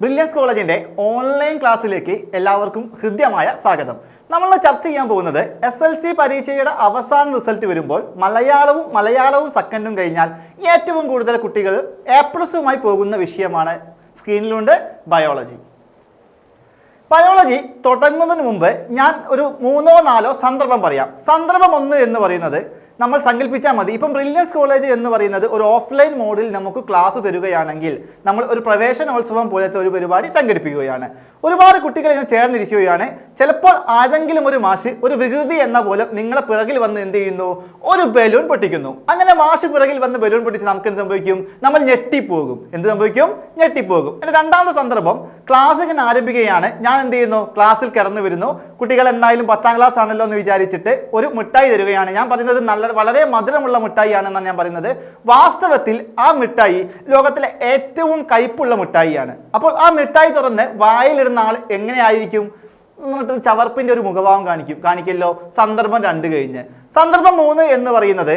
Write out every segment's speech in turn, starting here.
Brilliance കോളേജിൻ്റെ online ക്ലാസ്സിലേക്ക് എല്ലാവർക്കും ഹൃദ്യമായ സ്വാഗതം. നമ്മൾ ചർച്ച ചെയ്യാൻ പോകുന്നത് SLC പരീക്ഷയുടെ അവസാന റിസൾട്ട് വരുമ്പോൾ മലയാളവും സെക്കൻഡും കഴിഞ്ഞാൽ ഏറ്റവും കൂടുതൽ കുട്ടികൾ A+മായി പോകുന്ന വിഷയമാണ്. സ്ക്രീനിലുണ്ട് ബയോളജി. ബയോളജി തുടങ്ങുന്നതിന് മുമ്പ് ഞാൻ ഒരു 3-4 സന്ദർഭം പറയാം. സന്ദർഭം 1 എന്ന് പറയുന്നത് നമ്മൾ സങ്കല്പിച്ചാൽ മതി. ഇപ്പം ബ്രില്യൻസ് കോളേജ് എന്ന് പറയുന്നത് ഒരു ഓഫ്ലൈൻ മോഡിൽ നമുക്ക് ക്ലാസ് തരികയാണെങ്കിൽ നമ്മൾ ഒരു പ്രവേശനോത്സവം പോലത്തെ ഒരു പരിപാടി സംഘടിപ്പിക്കുകയാണ്. ഒരുപാട് കുട്ടികൾ ഇങ്ങനെ ചേർന്നിരിക്കുകയാണ്. ചിലപ്പോൾ ആരെങ്കിലും ഒരു മാഷ് ഒരു വികൃതി എന്ന പോലെ നിങ്ങളെ പിറകിൽ വന്ന് എന്ത് ചെയ്യുന്നു, ഒരു ബലൂൺ പൊട്ടിക്കുന്നു. അങ്ങനെ മാഷ് പിറകിൽ വന്ന് ബലൂൺ പൊട്ടിച്ച് നമുക്ക് എന്ത് സംഭവിക്കും? നമ്മൾ ഞെട്ടിപ്പോകും. എന്ത് സംഭവിക്കും? ഞെട്ടിപ്പോകും. എൻ്റെ രണ്ടാമത്തെ സന്ദർഭം, ക്ലാസ് ഇങ്ങനെ ആരംഭിക്കുകയാണ്. ഞാൻ എന്ത് ചെയ്യുന്നു? ക്ലാസ്സിൽ കിടന്നു വരുന്നു. കുട്ടികൾ എന്തായാലും 10ാം ക്ലാസ് ആണല്ലോ എന്ന് വിചാരിച്ചിട്ട് ഒരു മിഠായി തരികയാണ്. ഞാൻ പറയുന്നത് വളരെ മധുരമുള്ള മിഠായിയാണെന്നാണ് ഞാൻ പറയുന്നത്. വാസ്തവത്തിൽ ആ മിഠായി ലോകത്തിലെ ഏറ്റവും കയ്പുള്ള മിഠായിയാണ്. അപ്പോൾ ആ മിഠായി തുറന്ന് വായിലിടുന്ന ആൾ എങ്ങനെയായിരിക്കും? ചവർപ്പിൻ്റെ ഒരു മുഖഭാവം കാണിക്കല്ലോ. സന്ദർഭം 2 കഴിഞ്ഞ്. സന്ദർഭം 3 എന്ന് പറയുന്നത്,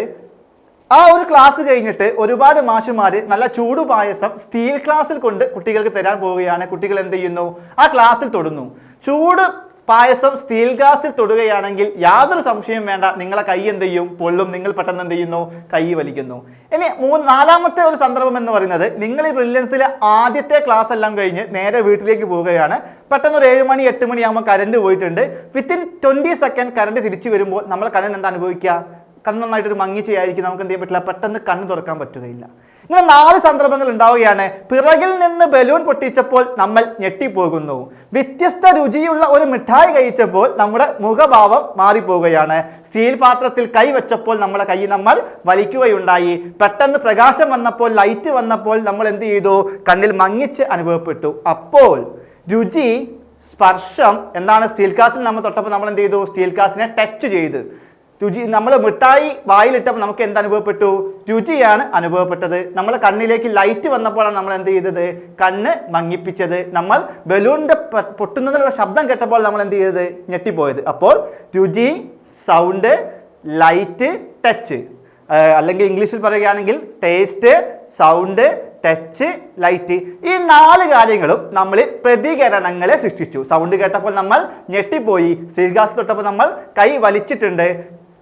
ആ ഒരു ക്ലാസ് കഴിഞ്ഞിട്ട് ഒരുപാട് മാഷുമാർ നല്ല ചൂട് പായസം സ്റ്റീൽ ഗ്ലാസ്സിൽ കൊണ്ട് കുട്ടികൾക്ക് തരാൻ പോവുകയാണ്. കുട്ടികൾ എന്ത് ചെയ്യുന്നു? ആ ക്ലാസ്സിൽ തൊടുന്നു. ചൂട് പായസം സ്റ്റീൽ ഗ്ലാസ്സിൽ തൊടുകയാണെങ്കിൽ യാതൊരു സംശയവും വേണ്ട, നിങ്ങളെ കൈ എന്ത് ചെയ്യും? പൊള്ളും. നിങ്ങൾ പെട്ടെന്ന് എന്ത് ചെയ്യുന്നു? കൈ വലിക്കുന്നു. ഇനി 4ാമത്തെ ഒരു സന്ദർഭം എന്ന് പറയുന്നത്, നിങ്ങൾ ഈ ബ്രില്യൻസിലെ ആദ്യത്തെ ക്ലാസ് എല്ലാം കഴിഞ്ഞ് നേരെ വീട്ടിലേക്ക് പോവുകയാണ്. പെട്ടെന്ന് ഒരു 7 മണി 8 മണിയാകുമ്പോൾ കറണ്ട് പോയിട്ടുണ്ട്. വിത്തിൻ 20 സെക്കൻഡ് കറണ്ട് തിരിച്ചു വരുമ്പോൾ നമ്മൾ കണ്ണിന് എന്താ അനുഭവിക്കുക? കണ്ണ് നന്നായിട്ടൊരു മങ്ങിച്ചയായിരിക്കും. നമുക്ക് എന്ത് ചെയ്യാൻ പറ്റില്ല? പെട്ടെന്ന് കണ്ണ് തുറക്കാൻ പറ്റുകയില്ല. ഇങ്ങനെ 4 സന്ദർഭങ്ങൾ ഉണ്ടാവുകയാണ്. പിറകിൽ നിന്ന് ബലൂൺ പൊട്ടിച്ചപ്പോൾ നമ്മൾ ഞെട്ടിപ്പോകുന്നു. വ്യത്യസ്ത രുചിയുള്ള ഒരു മിഠായി കഴിച്ചപ്പോൾ നമ്മുടെ മുഖഭാവം മാറിപ്പോവുകയാണ്. സ്റ്റീൽ പാത്രത്തിൽ കൈ വെച്ചപ്പോൾ നമ്മുടെ കൈ നമ്മൾ വലിക്കുകയുണ്ടായി. പെട്ടെന്ന് പ്രകാശം വന്നപ്പോൾ, ലൈറ്റ് വന്നപ്പോൾ നമ്മൾ എന്ത് ചെയ്തു? കണ്ണിൽ മങ്ങിച്ച് അനുഭവപ്പെട്ടു. അപ്പോൾ രുചി, സ്പർശം എന്താണ്? സ്റ്റീൽ ഗ്ലാസിൽ നമ്മൾ തൊട്ടപ്പോൾ നമ്മൾ എന്ത് ചെയ്തു? സ്റ്റീൽ ഗ്ലാസിനെ ടച്ച് ചെയ്ത് രുചി, നമ്മൾ മിഠായി വായിലിട്ടപ്പോൾ നമുക്ക് എന്ത് അനുഭവപ്പെട്ടു? രുചിയാണ് അനുഭവപ്പെട്ടത്. നമ്മൾ കണ്ണിലേക്ക് ലൈറ്റ് വന്നപ്പോഴാണ് നമ്മൾ എന്ത് ചെയ്തത്? കണ്ണ് മങ്ങിപ്പിച്ചത്. നമ്മൾ ബലൂണിൻ്റെ പൊട്ടുന്നതിനുള്ള ശബ്ദം കേട്ടപ്പോൾ നമ്മൾ എന്ത് ചെയ്തത്? ഞെട്ടിപ്പോയത്. അപ്പോൾ രുചി, സൗണ്ട്, ലൈറ്റ്, ടച്ച്, അല്ലെങ്കിൽ ഇംഗ്ലീഷിൽ പറയുകയാണെങ്കിൽ ടേസ്റ്റ്, സൗണ്ട്, ടച്ച്, ലൈറ്റ്, ഈ 4 കാര്യങ്ങളും നമ്മൾ പ്രതികരണങ്ങളെ സൃഷ്ടിച്ചു. സൗണ്ട് കേട്ടപ്പോൾ നമ്മൾ ഞെട്ടിപ്പോയി. സ്റ്റീൽ ഗ്ലാസ് തൊട്ടപ്പോൾ നമ്മൾ കൈ വലിച്ചിട്ടുണ്ട്.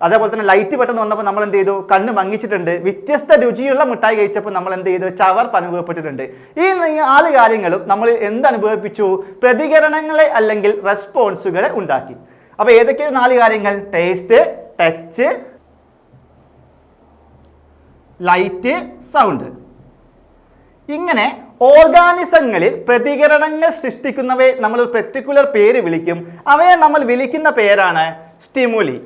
അതേപോലെ തന്നെ ലൈറ്റ് പെട്ടെന്ന് വന്നപ്പോൾ നമ്മൾ എന്ത് ചെയ്തു? കണ്ണ് മങ്ങിച്ചിട്ടുണ്ട്. വ്യത്യസ്ത രുചിയുള്ള മിഠായി കഴിച്ചപ്പോൾ നമ്മൾ എന്ത് ചെയ്തു? ചവർപ്പ് അനുഭവപ്പെട്ടിട്ടുണ്ട്. ഈ 4 കാര്യങ്ങളും നമ്മൾ അനുഭവിപ്പിച്ചു? പ്രതികരണങ്ങളെ അല്ലെങ്കിൽ റെസ്പോൺസുകളെ ഉണ്ടാക്കി. അപ്പോൾ ഏതൊക്കെയാണ് 4 കാര്യങ്ങൾ? Taste, touch, light, sound. ഇങ്ങനെ ഓർഗാനിസങ്ങളിൽ പ്രതികരണങ്ങൾ സൃഷ്ടിക്കുന്നവയെ നമ്മൾ ഒരു പെർട്ടിക്കുലർ പേര് വിളിക്കും. അവയെ നമ്മൾ വിളിക്കുന്ന പേരാണ് stimuli.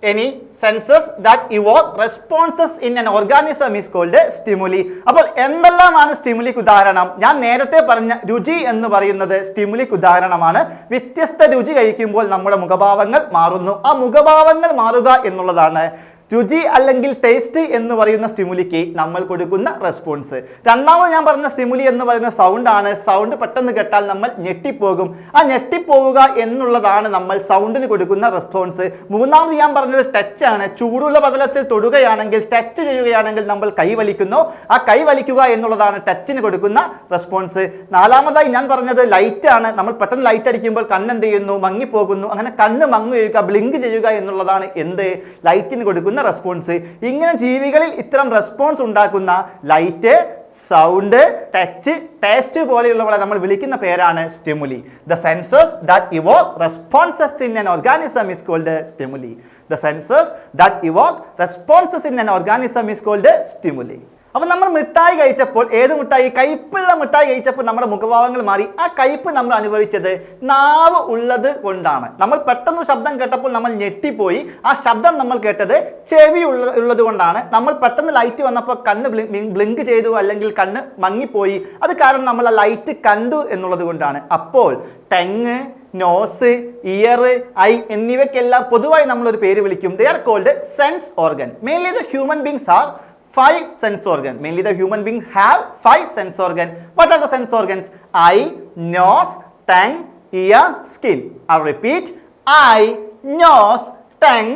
Any senses that evoke responses in an organism is called stimuli. അപ്പോൾ എന്തെല്ലാമാണ് സ്റ്റിമുലിക്ക് ഉദാഹരണം? ഞാൻ നേരത്തെ പറഞ്ഞ രുചി എന്ന് പറയുന്നത് സ്റ്റിമുലിക്ക് ഉദാഹരണമാണ്. വ്യത്യസ്ത രുചി കഴിക്കുമ്പോൾ നമ്മുടെ മുഖഭാവങ്ങൾ മാറുന്നു. ആ മുഖഭാവങ്ങൾ മാറുക എന്നുള്ളതാണ് രുചി അല്ലെങ്കിൽ ടേസ്റ്റ് എന്ന് പറയുന്ന സ്റ്റിമുലിക്ക് നമ്മൾ കൊടുക്കുന്ന റെസ്പോൺസ്. രണ്ടാമത് ഞാൻ പറഞ്ഞ സ്റ്റിമുലി എന്ന് പറയുന്ന സൗണ്ടാണ്. സൗണ്ട് പെട്ടെന്ന് കേട്ടാൽ നമ്മൾ ഞെട്ടിപ്പോകും. ആ ഞെട്ടിപ്പോവുക എന്നുള്ളതാണ് നമ്മൾ സൗണ്ടിന് കൊടുക്കുന്ന റെസ്പോൺസ്. മൂന്നാമത് ഞാൻ പറഞ്ഞത് ടച്ച് ആണ്. ചൂടുള്ള പതലത്തിൽ തൊടുകയാണെങ്കിൽ, ടച്ച് ചെയ്യുകയാണെങ്കിൽ നമ്മൾ കൈ വലിക്കുന്നു. ആ കൈ വലിക്കുക എന്നുള്ളതാണ് ടച്ചിന് കൊടുക്കുന്ന റെസ്പോൺസ്. 4ാമതായി ഞാൻ പറഞ്ഞത് ലൈറ്റ് ആണ്. നമ്മൾ പെട്ടെന്ന് ലൈറ്റ് അടിക്കുമ്പോൾ കണ്ണെന്ത് ചെയ്യുന്നു? മങ്ങിപ്പോകുന്നു. അങ്ങനെ കണ്ണ് മങ്ങുക, ബ്ലിങ്ക് ചെയ്യുക എന്നുള്ളതാണ് എന്ത്? ലൈറ്റിന് കൊടുക്കുന്ന റെസ്പോൺസ്. ഇങ്ങനെ ജീവികളിൽ ഇത്തരം റെസ്പോൺസ് ഉണ്ടാക്കുന്ന ലൈറ്റ്, സൗണ്ട്, ടച്ച്, ടേസ്റ്റ് പോലെയുള്ളവരെ നമ്മൾ വിളിക്കുന്ന പേരാണ് stimuli. The senses that evoke responses in an organism is called stimuli. The senses that evoke responses in an organism is called stimuli. അപ്പോൾ നമ്മൾ മിഠായി കഴിച്ചപ്പോൾ, ഏത് മിഠായി? കയ്പുള്ള മിഠായി കഴിച്ചപ്പോൾ നമ്മുടെ മുഖഭാവങ്ങൾ മാറി. ആ കയ്പ് നമ്മൾ അനുഭവിച്ചത് നാവ് ഉള്ളത് കൊണ്ടാണ്. നമ്മൾ പെട്ടെന്ന് ശബ്ദം കേട്ടപ്പോൾ നമ്മൾ ഞെട്ടിപ്പോയി. ആ ശബ്ദം നമ്മൾ കേട്ടത് ചെവി ഉള്ളത് കൊണ്ടാണ്. നമ്മൾ പെട്ടെന്ന് ലൈറ്റ് വന്നപ്പോൾ കണ്ണ് ബ്ലിങ്ക് ചെയ്തു, അല്ലെങ്കിൽ കണ്ണ് മങ്ങിപ്പോയി. അത് കാരണം നമ്മൾ ആ ലൈറ്റ് കണ്ടു എന്നുള്ളത് കൊണ്ടാണ്. അപ്പോൾ ടങ്, നോസ്, ഇയർ, ഐ എന്നിവയ്ക്കെല്ലാം പൊതുവായി നമ്മളൊരു പേര് വിളിക്കും. They are called sense organ. Mainly the human beings are 5 sense organs. Mainly the human beings have 5 sense organs. What are the sense organs? Eye, nose, tongue, ear, skin. I'll repeat. Eye, nose, tongue,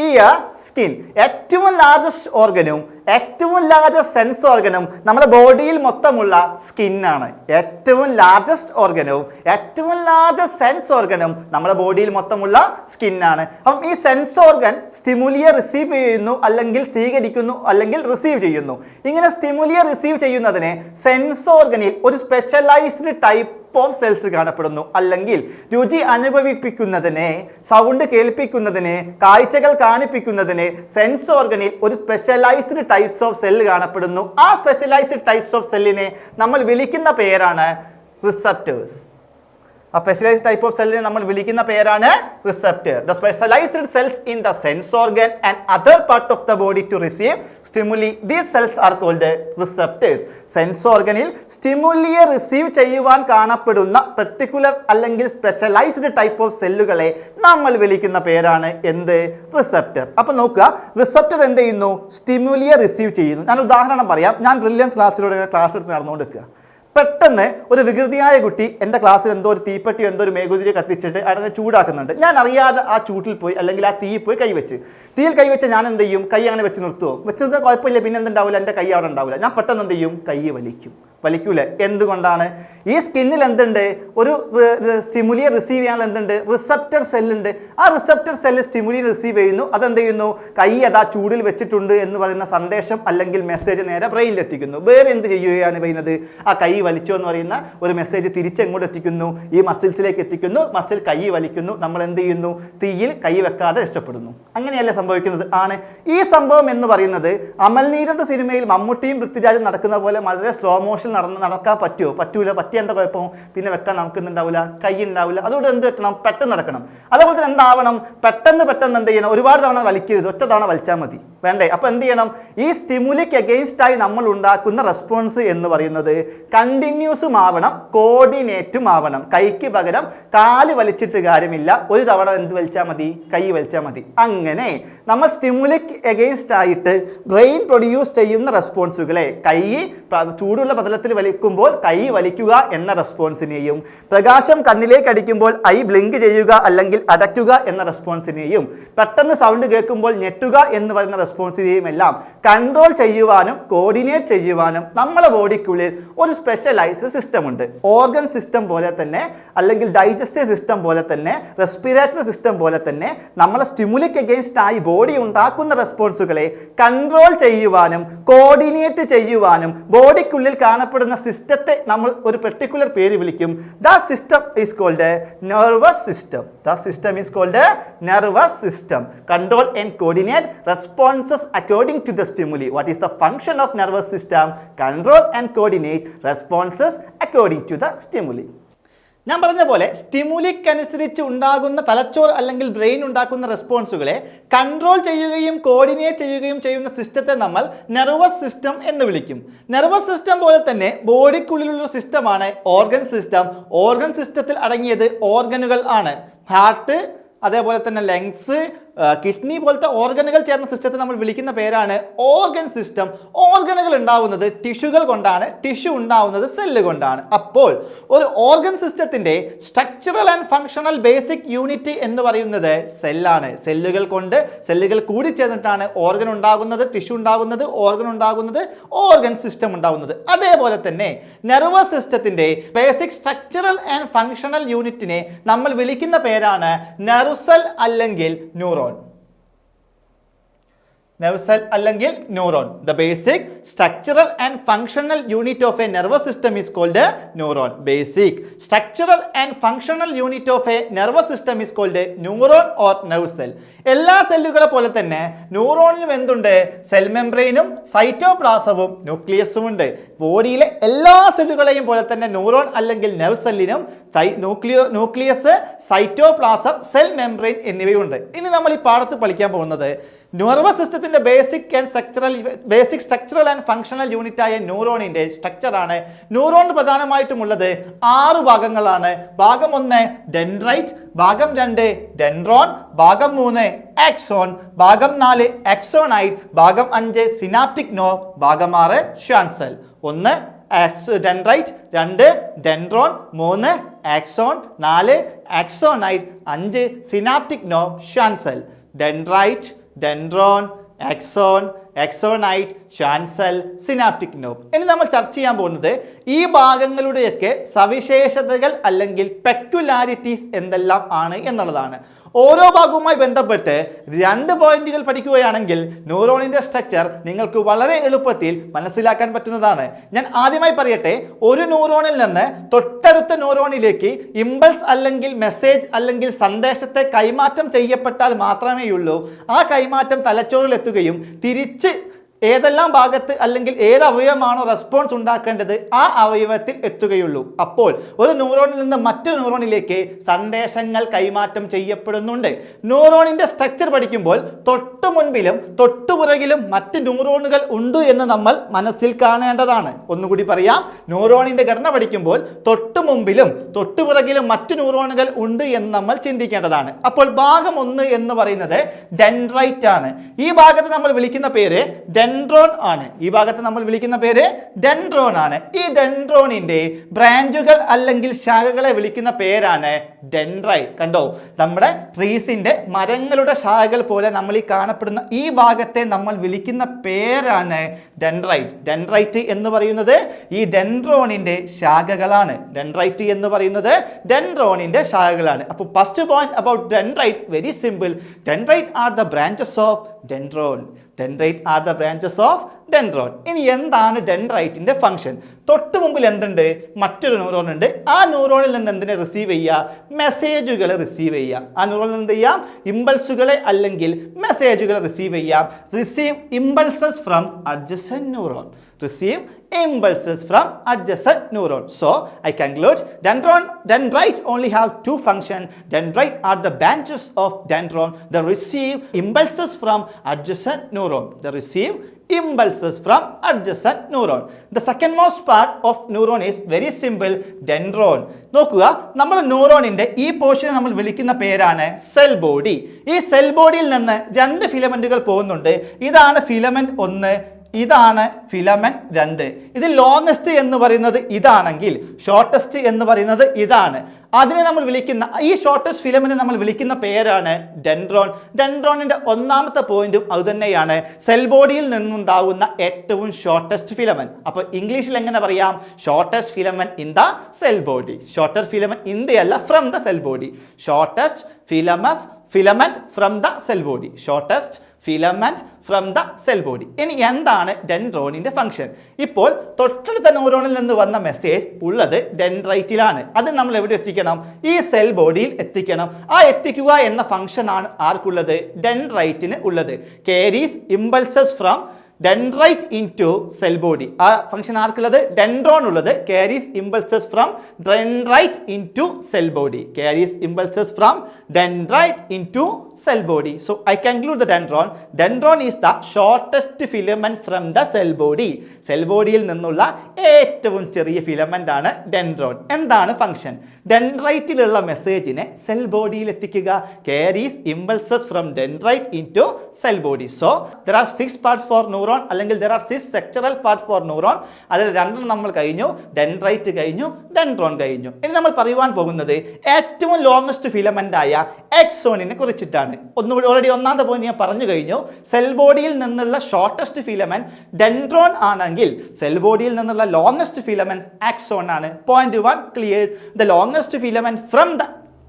year, skin. ഏറ്റവും largest ഓർഗനും ഏറ്റവും largest sense ഓർഗനും നമ്മുടെ ബോഡിയിൽ മൊത്തമുള്ള സ്കിന്നാണ്. ഏറ്റവും largest ഓർഗനും ഏറ്റവും largest sense ഓർഗനും നമ്മുടെ ബോഡിയിൽ മൊത്തമുള്ള സ്കിന്നാണ്. അപ്പം ഈ സെൻസ് ഓർഗൻ സ്റ്റിമുലിയെ റിസീവ് ചെയ്യുന്നു, അല്ലെങ്കിൽ സ്വീകരിക്കുന്നു, അല്ലെങ്കിൽ റിസീവ് ചെയ്യുന്നു. ഇങ്ങനെ സ്റ്റിമുലിയെ റിസീവ് ചെയ്യുന്നതിന് സെൻസ് ഓർഗനിൽ ഒരു സ്പെഷ്യലൈസ്ഡ് ടൈപ്പ് ഓഫ് സെൽസ് കാണപ്പെടുന്നു. അല്ലെങ്കിൽ രുചി അനുഭവിപ്പിക്കുന്നതിന്, സൗണ്ട് കേൾപ്പിക്കുന്നതിന്, കാഴ്ചകൾ കാണിപ്പിക്കുന്നതിന് സെൻസ് ഓർഗനിൽ ഒരു സ്പെഷ്യലൈസ്ഡ് ടൈപ്സ് ഓഫ് സെല്ല് കാണപ്പെടുന്നു. ആ സ്പെഷ്യലൈസ്ഡ് ടൈപ്സ് ഓഫ് സെല്ലിനെ നമ്മൾ വിളിക്കുന്ന പേരാണ് receptors. A specialized type of cell നമ്മൾ വിളിക്കുന്ന പേരാണ് receptor. The specialized cells in the sense organ and other part of the body to receive stimuli. These cells are called receptors. Sense organil സ്റ്റിമുലിയെ receive ചെയ്യുവാൻ കാണപ്പെടുന്ന particular അല്ലെങ്കിൽ specialised type of സെല്ലുകളെ നമ്മൾ വിളിക്കുന്ന പേരാണ് എന്ത്? റിസപ്റ്റർ. അപ്പോൾ നോക്കുക, റിസപ്റ്റർ എന്ത് ചെയ്യുന്നു? സ്റ്റിമുലിയെ റിസീവ് ചെയ്യുന്നു. ഞാൻ ഉദാഹരണം പറയാം. ഞാൻ ബ്രില്യൻസ് ക്ലാസ്സിലൂടെ ക്ലാസ് എടുത്ത് നടന്നുകൊണ്ടിരിക്കുക. പെട്ടെന്ന് ഒരു വികൃതിയായ കുട്ടി എൻ്റെ ക്ലാസ്സിൽ എന്തോ ഒരു തീപ്പെട്ടിയോ എന്തോ ഒരു മേഘുതിരി കത്തിച്ചിട്ട് അതിനെ ചൂടാക്കുന്നുണ്ട്. ഞാൻ അറിയാതെ ആ ചൂട്ടിൽ പോയി അല്ലെങ്കിൽ ആ തീയിൽ പോയി കൈവച്ച്, തീയിൽ കൈവച്ച് ഞാൻ എന്ത് ചെയ്യും? കൈ അങ്ങനെ വെച്ച് നിർത്തുമോ? വെച്ചത് കുഴപ്പമില്ല, പിന്നെ എന്തുണ്ടാവില്ല, എൻ്റെ കൈ അവിടെ ഉണ്ടാവില്ല. ഞാൻ പെട്ടെന്ന് എന്ത് ചെയ്യും? കൈ വലിക്കൂലേ? എന്തുകൊണ്ടാണ്? ഈ സ്കിന്നിൽ എന്തുണ്ട്? ഒരു സ്റ്റിമുലിയെ റിസീവ് ചെയ്യാൻ എന്തുണ്ട്? റിസപ്റ്റർ സെല്ലുണ്ട്. ആ റിസപ്റ്റർ സെല്ല് സ്റ്റിമുലി റിസീവ് ചെയ്യുന്നു. അതെന്ത് ചെയ്യുന്നു? കൈ അതാ ചൂടിൽ വെച്ചിട്ടുണ്ട് എന്ന് പറയുന്ന സന്ദേശം അല്ലെങ്കിൽ മെസ്സേജ് നേരെ ബ്രെയിനിൽ എത്തിക്കുന്നു. വേറെ എന്ത് ചെയ്യുകയാണ് ചെയ്യുന്നത്? ആ കൈ വലിച്ചോ എന്ന് പറയുന്ന ഒരു മെസ്സേജ് തിരിച്ചെങ്ങോട്ട് എത്തിക്കുന്നു? ഈ മസിൽസിലേക്ക് എത്തിക്കുന്നു. മസിൽ കൈ വലിക്കുന്നു. നമ്മൾ എന്ത് ചെയ്യുന്നു? തീയിൽ കൈ വെക്കാതെ ഇഷ്ടപ്പെടുന്നു. അങ്ങനെയല്ലേ സംഭവിക്കുന്നത്? ആണ്. ഈ സംഭവം എന്ന് പറയുന്നത് അമൽനീരന്റെ സിനിമയിൽ മമ്മൂട്ടിയും പൃഥ്വിരാജും നടക്കുന്ന പോലെ വളരെ സ്ലോ മോഷൻ നടക്കാൻ പറ്റുമോ? പറ്റൂല. പറ്റിയ എന്താ കുഴപ്പം? പിന്നെ വെക്കാൻ നമുക്ക് എന്തുണ്ടാവില്ല? കൈ ഉണ്ടാവില്ല. അതുകൊണ്ട് എന്ത് വെക്കണം? പെട്ടെന്ന് നടക്കണം. അതേപോലെ തന്നെ എന്താവണം? പെട്ടെന്ന് എന്ത് ചെയ്യണം? ഒരുപാട് തവണ വലിക്കരുത്, ഒറ്റ തവണ വലിച്ചാൽ മതി, വേണ്ടേ? അപ്പോൾ എന്ത് ചെയ്യണം? ഈ സ്റ്റിമുലിക്ക് അഗെയിൻസ്റ്റ് ആയി നമ്മൾ ഉണ്ടാക്കുന്ന റെസ്പോൺസ് എന്ന് പറയുന്നത് കണ്ടിന്യൂസും ആവണം, കോർഡിനേറ്റും ആവണം. കൈക്ക് പകരം കാല് വലിച്ചിട്ട് കാര്യമില്ല, ഒരു തവണ എന്ത് വലിച്ചാൽ മതി? കൈ വലിച്ചാൽ മതി. അങ്ങനെ നമ്മൾ സ്റ്റിമുലിക്ക് അഗെയിൻസ്റ്റ് ആയിട്ട് ബ്രെയിൻ പ്രൊഡ്യൂസ് ചെയ്യുന്ന റെസ്പോൺസുകളെ, കൈ ചൂടുള്ള പതലത്തിൽ വലിക്കുമ്പോൾ കൈ വലിക്കുക എന്ന റെസ്പോൺസിനെയും, പ്രകാശം കണ്ണിലേക്ക് അടിക്കുമ്പോൾ ഐ ബ്ലിങ്ക് ചെയ്യുക അല്ലെങ്കിൽ അടയ്ക്കുക എന്ന റെസ്പോൺസിനെയും, പെട്ടെന്ന് സൗണ്ട് കേൾക്കുമ്പോൾ ഞെട്ടുക എന്ന് പറയുന്ന റെസ്പോൺസിനെയും എല്ലാം കൺട്രോൾ ചെയ്യുവാനും കോർഡിനേറ്റ് ചെയ്യുവാനും നമ്മുടെ ബോഡിക്കുള്ളിൽ ഒരു സ്പെഷ്യലൈസ്ഡ് സിസ്റ്റം ഉണ്ട്. ഓർഗൻ സിസ്റ്റം പോലെ തന്നെ, അല്ലെങ്കിൽ ഡൈജസ്റ്റീവ് സിസ്റ്റം പോലെ തന്നെ, റെസ്പിറേറ്ററി സിസ്റ്റം പോലെ തന്നെ നമ്മളെ സ്റ്റിമുലിക്ക് അഗെയിൻസ്റ്റ് ആയി ബോഡി ഉണ്ടാക്കുന്ന റെസ്പോൺസുകളെ കൺട്രോൾ ചെയ്യുവാനും കോർഡിനേറ്റ് ചെയ്യുവാനും ബോഡിക്കുള്ളിൽ കാണപ്പെടുന്ന സിസ്റ്റത്തെ നമ്മൾ ഒരു പെർട്ടിക്കുലർ പേര് വിളിക്കും. The system is called nervous system. The system is called nervous system. Control and coordinate responses according to the stimuli. What is the function of nervous system? Control and coordinate responses according to the stimuli. ഞാൻ പറഞ്ഞ പോലെ സ്റ്റിമുലിക്ക് അനുസരിച്ച് ഉണ്ടാകുന്ന തലച്ചോർ അല്ലെങ്കിൽ brain ഉണ്ടാക്കുന്ന റെസ്പോൺസുകളെ control ചെയ്യുകയും coordinate ചെയ്യുകയും ചെയ്യുന്ന സിസ്റ്റത്തെ നമ്മൾ നെർവസ് സിസ്റ്റം എന്ന് വിളിക്കും. നെർവസ് സിസ്റ്റം പോലെ തന്നെ ബോഡിക്കുള്ളിലുള്ള സിസ്റ്റമാണ് ഓർഗൻ സിസ്റ്റം. ഓർഗൻ സിസ്റ്റത്തിൽ അടങ്ങിയത് ഓർഗനുകൾ ആണ്. ഹാർട്ട്, അതേപോലെ തന്നെ ലങ്സ്, കിഡ്നി പോലത്തെ ഓർഗനുകൾ ചേർന്ന സിസ്റ്റത്തെ നമ്മൾ വിളിക്കുന്ന പേരാണ് ഓർഗൻ സിസ്റ്റം. ഓർഗനുകൾ ഉണ്ടാവുന്നത് ടിഷ്യൂകൾ കൊണ്ടാണ്, ടിഷ്യൂ ഉണ്ടാവുന്നത് സെല്ല് കൊണ്ടാണ്. അപ്പോൾ ഒരു ഓർഗൻ സിസ്റ്റത്തിൻ്റെ structural and functional basic unit എന്ന് പറയുന്നത് സെല്ലാണ്. സെല്ലുകൾ കൂടി ചേർന്നിട്ടാണ് ഓർഗൻ ഉണ്ടാകുന്നത്, ടിഷ്യൂ ഉണ്ടാകുന്നത്, ഓർഗൻ ഉണ്ടാകുന്നത്, ഓർഗൻ സിസ്റ്റം ഉണ്ടാകുന്നത്. അതേപോലെ തന്നെ നെർവസ് സിസ്റ്റത്തിൻ്റെ ബേസിക് സ്ട്രക്ചറൽ ആൻഡ് ഫങ്ഷണൽ യൂണിറ്റിനെ നമ്മൾ വിളിക്കുന്ന പേരാണ് നെർവ് സെൽ അല്ലെങ്കിൽ ന്യൂറോൺ. nerve cell അല്ലെങ്കിൽ neuron. The basic structural and functional unit of a nervous system is called a neuron. Basic structural and functional unit of a nervous system is called a neuron or nerve cell. എല്ലാ സെല്ലുകളെ പോലെ തന്നെ ന്യൂറോണിലും എന്തുണ്ട്? Cell മെംബ്രെയിനും സൈറ്റോപ്ലാസവും ന്യൂക്ലിയസും ഉണ്ട്. ബോഡിയിലെ എല്ലാ സെല്ലുകളെയും പോലെ തന്നെ neuron അല്ലെങ്കിൽ നെർവ് സെല്ലിനും ന്യൂക്ലിയസ്, സൈറ്റോപ്ലാസം, സെൽ മെംബ്രെയിൻ എന്നിവയുണ്ട്. ഇനി നമ്മൾ ഈ പാഠത്ത് പഠിക്കാൻ പോകുന്നത് നെർവസ് സിസ്റ്റത്തിൻ്റെ basic structural and functional unit ആയ ന്യൂറോണിൻ്റെ സ്ട്രക്ചറാണ്. ന്യൂറോൺ പ്രധാനമായിട്ടുമുള്ളത് 6 ഭാഗങ്ങളാണ്. ഭാഗം 1 ഡെൻഡ്രൈറ്റ്, ഭാഗം 2 ഡെൻഡ്രോൺ, ഭാഗം 3 ആക്സോൺ, ഭാഗം 4 ആക്സോണൈറ്റ്, ഭാഗം 5 സിനാപ്റ്റിക് നോവ്, ഭാഗം 6 Schwann cell. 1 dendrite, 2 dendron, 3 axon, 4 axonite, 5 synaptic knob, Schwann cell. Dendrite, dendron, axon, axonite, Schwann cell, synaptic knob. ഇനി നമ്മൾ ചർച്ച ചെയ്യാൻ പോകുന്നത് ഈ ഭാഗങ്ങളുടെയൊക്കെ സവിശേഷതകൾ അല്ലെങ്കിൽ പെക്യുലാരിറ്റീസ് എന്തെല്ലാം ആണ് എന്നുള്ളതാണ്. ഓരോ ഭാഗവുമായി ബന്ധപ്പെട്ട് 2 പോയിന്റുകൾ പഠിക്കുകയാണെങ്കിൽ ന്യൂറോണിൻ്റെ സ്ട്രക്ചർ നിങ്ങൾക്ക് വളരെ എളുപ്പത്തിൽ മനസ്സിലാക്കാൻ പറ്റുന്നതാണ്. ഞാൻ ആദ്യമായി പറയട്ടെ, ഒരു ന്യൂറോണിൽ നിന്ന് തൊട്ടടുത്ത ന്യൂറോണിലേക്ക് ഇമ്പൾസ് അല്ലെങ്കിൽ മെസ്സേജ് അല്ലെങ്കിൽ സന്ദേശത്തെ കൈമാറ്റം ചെയ്യപ്പെട്ടാൽ മാത്രമേ ഉള്ളൂ ആ കൈമാറ്റം തലച്ചോറിലെത്തുകയും തിരിച്ച് ഏതെല്ലാം ഭാഗത്ത് അല്ലെങ്കിൽ ഏത് അവയവമാണോ റെസ്പോൺസ് ഉണ്ടാക്കേണ്ടത് ആ അവയവത്തിൽ എത്തുകയുള്ളൂ. അപ്പോൾ ഒരു ന്യൂറോണിൽ നിന്ന് മറ്റൊരു ന്യൂറോണിലേക്ക് സന്ദേശങ്ങൾ കൈമാറ്റം ചെയ്യപ്പെടുന്നുണ്ട്. ന്യൂറോണിൻ്റെ സ്ട്രക്ചർ പഠിക്കുമ്പോൾ തൊട്ടു മുൻപിലും തൊട്ടുപുറകിലും മറ്റ് ന്യൂറോണുകൾ ഉണ്ട് എന്ന് നമ്മൾ മനസ്സിൽ കാണേണ്ടതാണ്. ഒന്നുകൂടി പറയാം, ന്യൂറോണിൻ്റെ ഘടന പഠിക്കുമ്പോൾ തൊട്ടു മുമ്പിലും തൊട്ടുപുറകിലും മറ്റ് ന്യൂറോണുകൾ ഉണ്ട് എന്ന് നമ്മൾ ചിന്തിക്കേണ്ടതാണ്. അപ്പോൾ ഭാഗം 1 എന്ന് പറയുന്നത് ഡെൻഡ്രൈറ്റ് ആണ്. ഈ ഭാഗത്ത് നമ്മൾ വിളിക്കുന്ന പേര് ഡെൻഡ്രോൺ ആണ്. ഈ ഭാഗത്ത് നമ്മൾ വിളിക്കുന്ന പേര് ഡെൻഡ്രോൺ ആണ്. ഈ ഡെൻഡ്രോണിന്റെ ബ്രാഞ്ചുകൾ അല്ലെങ്കിൽ ശാഖകളെ വിളിക്കുന്ന പേരാണ് ഡെൻഡ്രൈറ്റ്. കണ്ടോ, നമ്മുടെ ട്രീസിന്റെ മരങ്ങളുടെ ശാഖകൾ പോലെ നമ്മൾ ഈ കാണപ്പെടുന്ന ഈ ഭാഗത്തെ നമ്മൾ വിളിക്കുന്ന പേരാണ് ഡെൻഡ്രൈറ്റ്. ഡെൻഡ്രൈറ്റ് എന്ന് പറയുന്നത് ഈ ഡെൻഡ്രോണിന്റെ ശാഖകളാണ്. ഡെൻഡ്രൈറ്റ് എന്ന് പറയുന്നത് ഡെൻഡ്രോണിന്റെ ശാഖകളാണ്. അപ്പോൾ first point about dendrite, very simple. Dendrite are the branches of dendron. Dendrite are the branches of dendron. ഇനി എന്താണ് ഡെൻഡ്രൈറ്റിന്റെ ഫംഗ്ഷൻ? തൊട്ട് മുമ്പിൽ എന്തുണ്ട്? മറ്റൊരു ന്യൂറോൺ ഉണ്ട്. ആ ന്യൂറോണിൽ നിന്ന് എന്തിനെ റിസീവ് ചെയ്യുക? മെസ്സേജുകളെ റിസീവ് ചെയ്യുക. ആ ന്യൂറോണിൽ എന്ത് ചെയ്യാം? ഇമ്പൾസുകളെ അല്ലെങ്കിൽ മെസ്സേജുകളെ റിസീവ് ചെയ്യാം. Receive impulses from adjacent neuron. Receive impulses from adjacent neuron. So I conclude dendrite only have 2 functions. Dendrite are the branches of dendron. They receive impulses from adjacent neuron. They receive impulses from adjacent neuron. The second most part of neuron is very simple, dendron. നോക്കുക, നമ്മൾ ന്യൂറോണിന്റെ ഈ പോർഷനെ നമ്മൾ വിളിക്കുന്ന പേരാണ് cell body. ഈ cell ബോഡിയിൽ നിന്ന് 2 ഫിലമെന്റുകൾ പോകുന്നുണ്ട്. ഇതാണ് ഫിലമെന്റ് 1, ഇതാണ് ഫിലമെന്റ് 2. ഇതിൽ ലോങ്സ്റ്റ് എന്ന് പറയുന്നത് ഇതാണെങ്കിൽ ഷോർട്ടസ്റ്റ് എന്ന് പറയുന്നത് ഇതാണ്. അതിനെ നമ്മൾ വിളിക്കുന്ന ഈ ഷോർട്ടസ്റ്റ് ഫിലമെന്റ് നമ്മൾ വിളിക്കുന്ന പേരാണ് ഡെൻഡ്രോൺ. ഡെൻഡ്രോണിന്റെ 1ാമത്തെ പോയിന്റും അതുതന്നെയാണ്, സെൽ ബോഡിയിൽ നിന്നുണ്ടാകുന്ന ഏറ്റവും ഷോർട്ടസ്റ്റ് ഫിലമെന്റ്. അപ്പോൾ ഇംഗ്ലീഷിൽ എങ്ങനെ പറയാം? Shortest filament in the cell body. Shortest filament in the അല്ല, from the cell body. Shortest filament from the cell body. Shortest filament from the cell body. ഇനി എന്താണ് ഡെൻഡ്രോണിന്റെ ഫംഗ്ഷൻ? ഇപ്പോൾ തൊട്ടടുത്ത ന്യൂറോണിൽ നിന്ന് വന്ന മെസ്സേജ് ഉള്ളത് ഡെൻഡ്രൈറ്റിലാണ്. അത് നമ്മൾ എവിടെ എത്തിക്കണം? ഈ സെൽ ബോഡിയിൽ എത്തിക്കണം. ആ എത്തിക്കുക എന്ന ഫംഗ്ഷൻ ആണ് ആർക്കുള്ളത്? ഡെൻഡ്രൈറ്റിന് ഉള്ളത്. Carries impulses from dendrite into cell body. ആ ഫംഗ്ഷൻ ആർക്കുള്ളത്? ഡെൻഡ്രോൺ ഉള്ളത്. Carries impulses from dendrite into cell body. Carries impulses from dendrite into cell body. So I conclude the dendron. Dendron is the shortest filament from the cell body. Cell ബോഡിയിൽ നിന്നുള്ള ഏറ്റവും ചെറിയ filament ആണ് dendron. എന്താണ് function? ഡെൻഡ്രൈറ്റിലുള്ള മെസ്സേജിനെ cell ബോഡിയിൽ എത്തിക്കുക. Carries impulses from dendrite into cell body. So there are 6 parts for neuron, അല്ലെങ്കിൽ there are 6 structural parts for neuron. അതിൽ 2 നമ്മൾ കഴിഞ്ഞു. ഡെൻഡ്രൈറ്റ് കഴിഞ്ഞു, ഡെൻഡ്രോൺ കഴിഞ്ഞു. ഇനി നമ്മൾ പറയുവാൻ പോകുന്നത് ഏറ്റവും ലോങ്സ്റ്റ് ഫിലമെന്റ് ആയ എക്സോണിനെ കുറിച്ചിട്ടാണ്. ഒന്നുകൂടി ഓൾറെഡി 1ാമത്തെ പോയിന്റ് ഞാൻ പറഞ്ഞു കഴിഞ്ഞു. സെൽ ബോഡിയിൽ നിന്നുള്ള ഷോർട്ടസ്റ്റ് ഫിലമെന്റ് ഡെൻഡ്രോൺ ആണെങ്കിൽ സെൽ ബോഡിയിൽ നിന്നുള്ള ലോങ്സ്റ്റ് ഫിലമെന്റ് ആക്സോൺ ആണ്. Point 1 clear. The longest filament from the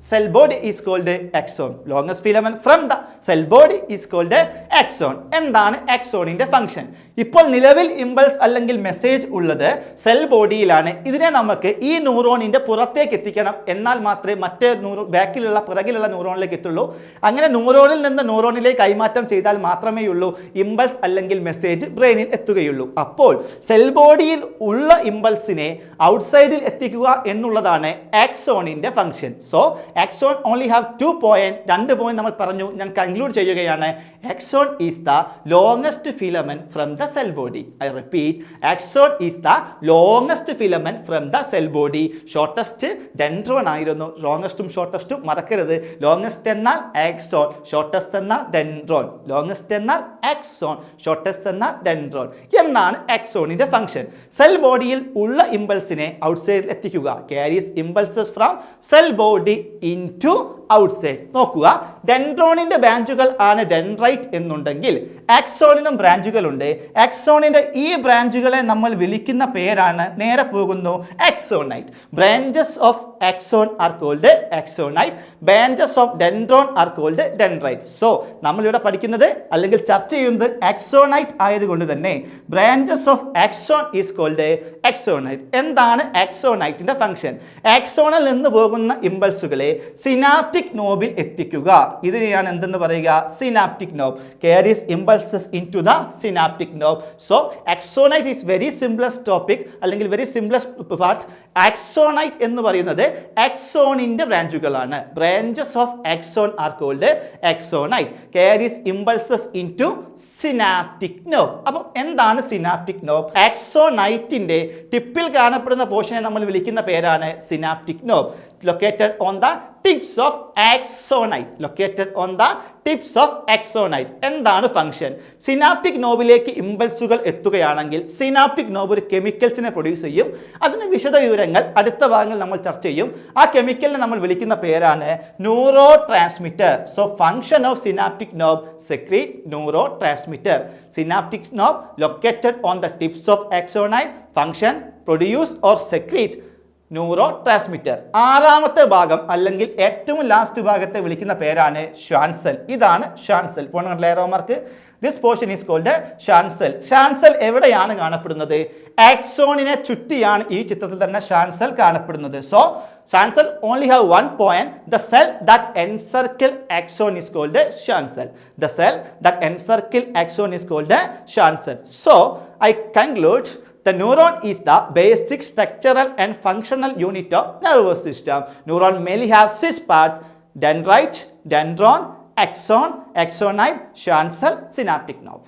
cell body is called axon. Longest filament from the cell body is called axon. എന്താണ് ആക്സോണിന്റെ ഫംഗ്ഷൻ? ഇപ്പോൾ നിലവിൽ ഇമ്പൾസ് അല്ലെങ്കിൽ മെസ്സേജ് ഉള്ളത് cell ബോഡിയിലാണ്. ഇതിനെ നമുക്ക് ഈ ന്യൂറോണിന്റെ പുറത്തേക്ക് എത്തിക്കണം. എന്നാൽ മാത്രമേ മറ്റേ പിറകിലുള്ള ന്യൂറോണിലേക്ക് എത്തുള്ളൂ. അങ്ങനെ ന്യൂറോണിൽ നിന്ന് ന്യൂറോണിലേക്ക് കൈമാറ്റം ചെയ്താൽ മാത്രമേ ഉള്ളൂ ഇമ്പൾസ് അല്ലെങ്കിൽ മെസ്സേജ് ബ്രെയിനിൽ എത്തുകയുള്ളൂ. അപ്പോൾ സെൽ ബോഡിയിൽ ഉള്ള ഇമ്പൾസിനെ ഔട്ട്സൈഡിൽ എത്തിക്കുക എന്നുള്ളതാണ് ആക്സോണിന്റെ function. So axon only have 2 point. 2 point നമ്മൾ പറഞ്ഞു. ഞാൻ കൺക്ലൂഡ് ചെയ്യുകയാണ്. Axon is the longest filament from the cell body. I repeat, axon is the longest filament from the cell body. Shortest dendron ആയിരുന്നു. ലോങ്സ്റ്റും ഷോർട്ടസ്റ്റും മറക്കരുത്. ലോങ്സ്റ്റ് എന്നാൽ axon, shortest എന്നാൽ ഡെൻഡ്രോൺ. ലോങ്സ്റ്റ് എന്നാൽ ആക്സോൺ, ഷോർട്ടസ്റ്റ് എന്നാൽ ഡെൻഡ്രോൺ എന്നാണ് ആക്സോണിന്റെ ഫംഗ്ഷൻ. സെൽ ബോഡിയിൽ ഉള്ള ഇമ്പൾസിനെ ഔട്ട്സൈഡിൽ എത്തിക്കുക. Carries impulses from cell body into outside. നോക്കുക, ഡെൻഡ്രോണിന്റെ ബ്രാഞ്ചുകൾ ആണ് ഡെൻഡ്രൈറ്റ് എന്നുണ്ടെങ്കിൽ ആക്സോണിനും ബ്രാഞ്ചുകൾ ഉണ്ട്. ആക്സോണിന്റെ ഈ ബ്രാഞ്ചുകളെ നമ്മൾ വിളിക്കുന്ന പേരാണ്, നേരെ പോകുന്നു, axonite. Branches of axon are called axonite. Branches of dendron are called dendrite. So നമ്മളിവിടെ പഠിക്കുന്നത് അല്ലെങ്കിൽ ചർച്ച ചെയ്യുന്നത് ആക്സോണൈറ്റ് ആയതുകൊണ്ട് തന്നെ branches of axon is called axonite. എന്താണ് ആക്സോണൈറ്റിന്റെ ഫംഗ്ഷൻ? ആക്സോണിൽ നിന്ന് പോകുന്ന ഇമ്പൾസുകളെ സിനാപ്റ്റിക് നോബിൽ എത്തിക്കുക. ഇതിനെയാണ് എന്തെന്ന് പറയുക? Synaptic knob. carries impulses into the synaptic knob. So axonite is very simplest topic അല്ലെങ്കിൽ very simplest part. axonite എന്ന് പറയുന്നത് ആക്സോണിന്റെ ബ്രാഞ്ചുകളാണ്. branches of axon are called axonite. carries impulses into synaptic knob. അപ്പം എന്താണ് സിനാപ്റ്റിക് നോബ്? ആക്സോണൈറ്റിന്റെ ടിപ്പിൽ കാണപ്പെടുന്ന പോർഷനെ നമ്മൾ വിളിക്കുന്ന പേരാണ് synaptic knob. located on the tips of axonite. located on the tips of axonite. എന്താണ് ഫംഗ്ഷൻ? സിനാപ്റ്റിക് നോബിലേക്ക് ഇമ്പൾസുകൾ എത്തുകയാണെങ്കിൽ സിനാപ്റ്റിക് നോബ് ഒരു കെമിക്കൽസിനെ produce ചെയ്യും. അതിന് വിശദ വിവരങ്ങൾ അടുത്ത ഭാഗങ്ങൾ നമ്മൾ ചർച്ച ചെയ്യും. ആ കെമിക്കലിനെ നമ്മൾ വിളിക്കുന്ന പേരാണ് neuro transmitter. So function of synaptic knob secrete neuro transmitter. Synaptic knob located on the tips of axonite. function produce or secrete neuro transmitter. ആറാമത്തെ ഭാഗം അല്ലെങ്കിൽ ഏറ്റവും ലാസ്റ്റ് ഭാഗത്തെ വിളിക്കുന്ന പേരാണ് ഷാൻസൽ. ഇതാണ് Schwann cell. Mark this portion is called Schwann cell. Schwann cell എവിടെയാണ് കാണപ്പെടുന്നത്? ആക്സോണിനെ ചുറ്റിയാണ് ഈ ചിത്രത്തിൽ തന്നെ ഷാൻസൽ കാണപ്പെടുന്നത്. So Schwann cell only have one point. The cell that encircle axon is called Schwann cell. The cell that encircle axon is called Schwann cell. So I conclude the neuron is the basic structural and functional unit of nervous system. Neuron mainly have 6 parts: dendrite, dendron, axon, axonite, Schwann cell, synaptic knob.